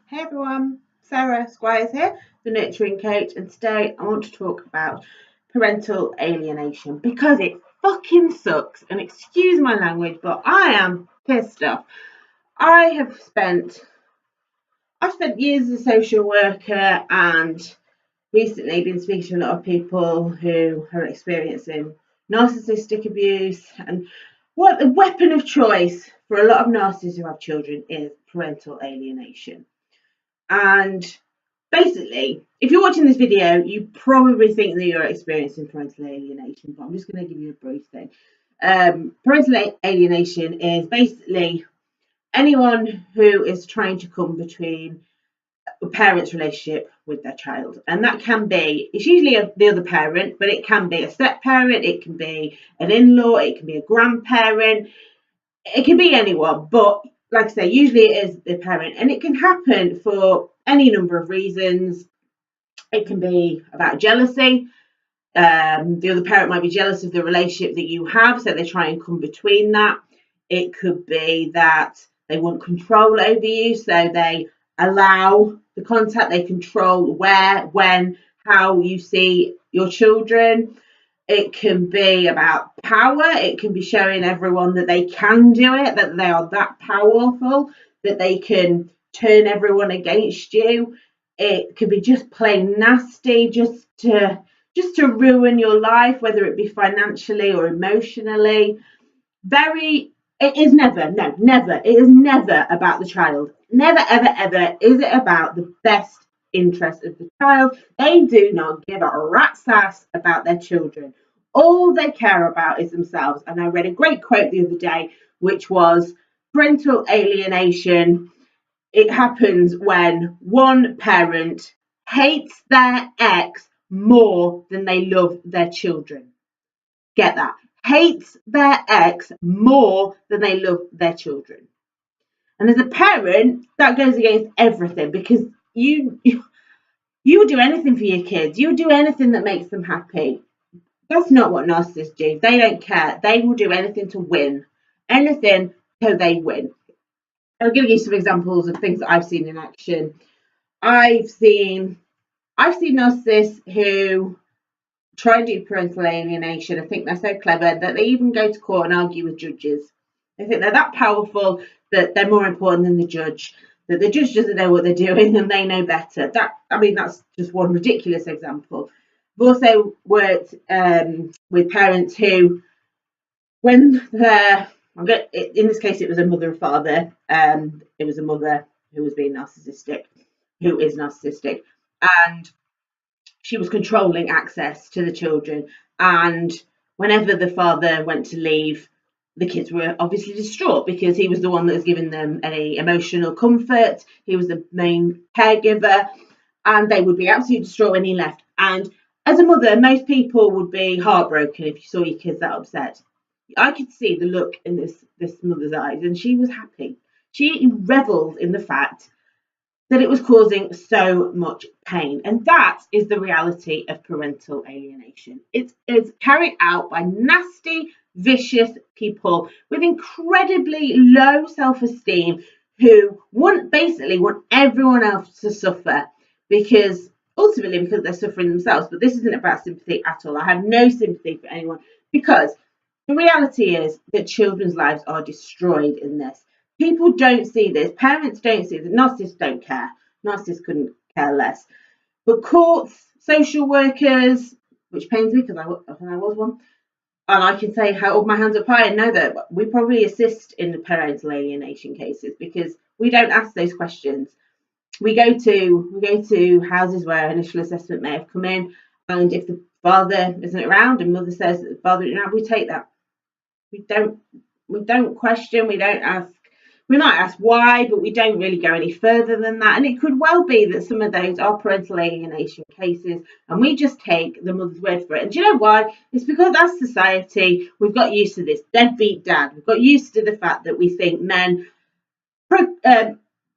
Hey everyone, Sarah Squires here, the nurturing coach, and today I want to talk about parental alienation because it fucking sucks. And excuse my language, but I am pissed off. I've spent years as a social worker and recently been speaking to a lot of people who are experiencing narcissistic abuse, and what the weapon of choice for a lot of narcissists who have children is parental alienation. And basically, if you're watching this video, you probably think that you're experiencing parental alienation, but I'm just going to give you a brief thing. Parental alienation is basically anyone who is trying to come between a parent's relationship with their child. And that can be, it's usually the other parent, but it can be a step parent, it can be an in-law, it can be a grandparent, it can be anyone, but like I say, usually it is the parent, and it can happen for any number of reasons. It can be about jealousy. The other parent might be jealous of the relationship that you have, so they try and come between that. It could be that they want control over you, so they allow the contact, they control where, when, how you see your children. It can be about power. It can be showing everyone that they can do it, that they are that powerful, that they can turn everyone against you. It could be just plain nasty, just to ruin your life, whether it be financially or emotionally. It is never, no, never. It is never about the child. Never, ever, ever is it about the best interest of the child. They do not give a rat's ass about their children. All they care about is themselves. And I read a great quote the other day, which was parental alienation. It happens when one parent hates their ex more than they love their children. Get that? Hates their ex more than they love their children. And as a parent, that goes against everything, because you would do anything for your kids. You would do anything that makes them happy. That's not what narcissists do. They don't care. They will do anything to win. Anything so they win. I'll give you some examples of things that I've seen in action. I've seen narcissists who try and do parental alienation. I think they're so clever that they even go to court and argue with judges. They think they're that powerful that they're more important than the judge, that the judge doesn't know what they're doing and they know better. That's just one ridiculous example. I've also worked with parents who, when they're, in this case, it was a mother and father. It was a mother who was being narcissistic, who is narcissistic, and she was controlling access to the children. And whenever the father went to leave, the kids were obviously distraught because he was the one that was giving them any emotional comfort. He was the main caregiver, and they would be absolutely distraught when he left. And as a mother, most people would be heartbroken if you saw your kids that upset. I could see the look in this mother's eyes, and she was happy. She revelled in the fact that it was causing so much pain. And that is the reality of parental alienation. It is carried out by nasty, vicious people with incredibly low self-esteem who basically want everyone else to suffer, because they're suffering themselves. But this isn't about sympathy at all. I have no sympathy for anyone, because the reality is that children's lives are destroyed in this. People don't see this. Parents don't see this. Narcissists don't care. Narcissists couldn't care less. But courts, social workers, which pains me because I was one, and I can say, hold my hands up high and know that we probably assist in the parental alienation cases because we don't ask those questions. We go to houses where initial assessment may have come in, and if the father isn't around and mother says that the father isn't around, we take that. We don't question, we don't ask. We might ask why, but we don't really go any further than that. And it could well be that some of those are parental alienation cases, and we just take the mother's word for it. And do you know why? It's because as society, we've got used to this deadbeat dad. We've got used to the fact that we think men,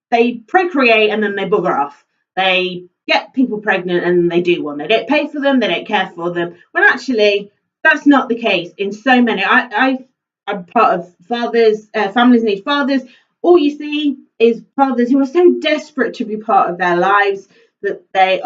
they procreate and then they bugger off. They get people pregnant and they do one. They don't pay for them. They don't care for them. When actually, that's not the case in so many. I'm part of Families Need Fathers. all you see is fathers who are so desperate to be part of their lives that they're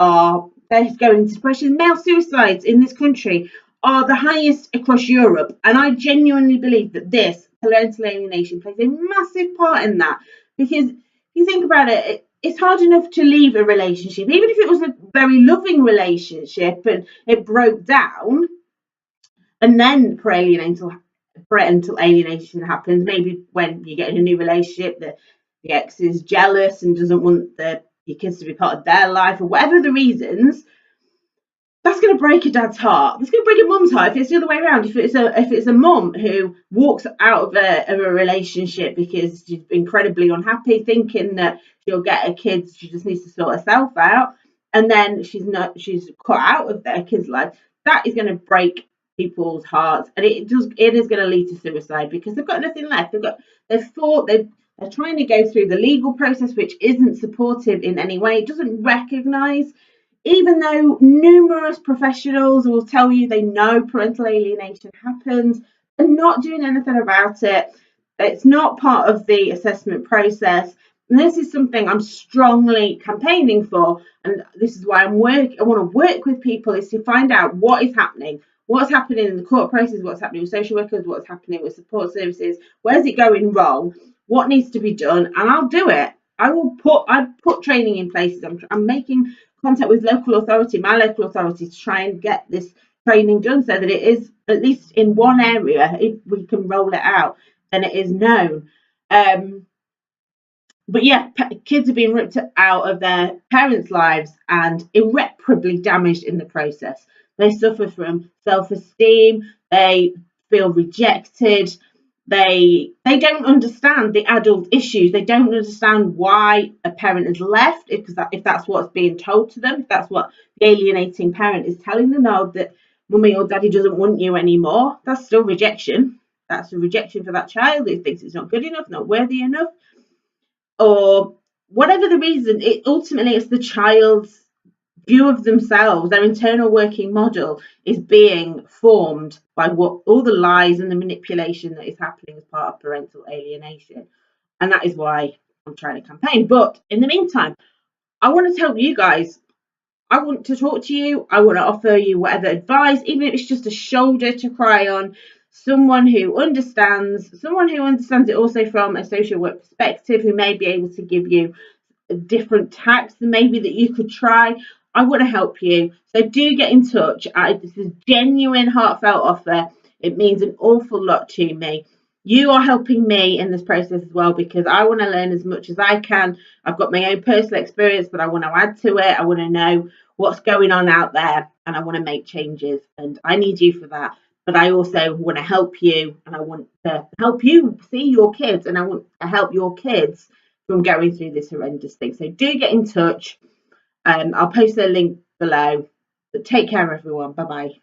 going into depression. Male suicides in this country are the highest across Europe, and I genuinely believe that this parental alienation plays a massive part in that, because if you think about it, it's hard enough to leave a relationship, even if it was a very loving relationship and it broke down, and then parental alienation happens. Maybe when you get in a new relationship, the ex is jealous and doesn't want your kids to be part of their life, or whatever the reasons. That's going to break a dad's heart. That's going to break a mum's heart if it's the other way around. If it's a mum who walks out of a relationship because she's incredibly unhappy, thinking that she'll get her kids, she just needs to sort herself out, and then she's cut out of their kids' life, that is going to break people's hearts, and it is going to lead to suicide, because they've got nothing left. They're trying to go through the legal process, which isn't supportive in any way. It doesn't recognise, even though numerous professionals will tell you they know parental alienation happens, they're not doing anything about it. It's not part of the assessment process. And this is something I'm strongly campaigning for. And this is why I want to work with people, is to find out what is happening. What's happening in the court process, what's happening with social workers, what's happening with support services, where's it going wrong, what needs to be done, and I'll do it. I put training in places. I'm making contact with my local authority, to try and get this training done, so that it is, at least in one area, if we can roll it out, then it is known. But yeah, kids are being ripped out of their parents' lives and irreparably damaged in the process. They suffer from self-esteem, they feel rejected, they don't understand the adult issues. They don't understand why a parent is left, if that's what's being told to them, if that's what the alienating parent is telling them, no, that mummy or daddy doesn't want you anymore. That's still rejection. That's a rejection for that child who thinks it's not good enough, not worthy enough, or whatever the reason. Ultimately it's the child's view of themselves, their internal working model is being formed by all the lies and the manipulation that is happening as part of parental alienation. And that is why I'm trying to campaign. But in the meantime, I want to tell you guys, I want to talk to you. I want to offer you whatever advice, even if it's just a shoulder to cry on, someone who understands it also from a social work perspective, who may be able to give you different tacks maybe that you could try. I want to help you, so do get in touch. This is a genuine, heartfelt offer. It means an awful lot to me. You are helping me in this process as well, because I want to learn as much as I can. I've got my own personal experience, but I want to add to it. I want to know what's going on out there, and I want to make changes, and I need you for that. But I also want to help you, and I want to help you see your kids, and I want to help your kids from going through this horrendous thing. So do get in touch. I'll post the link below. But take care, everyone. Bye bye.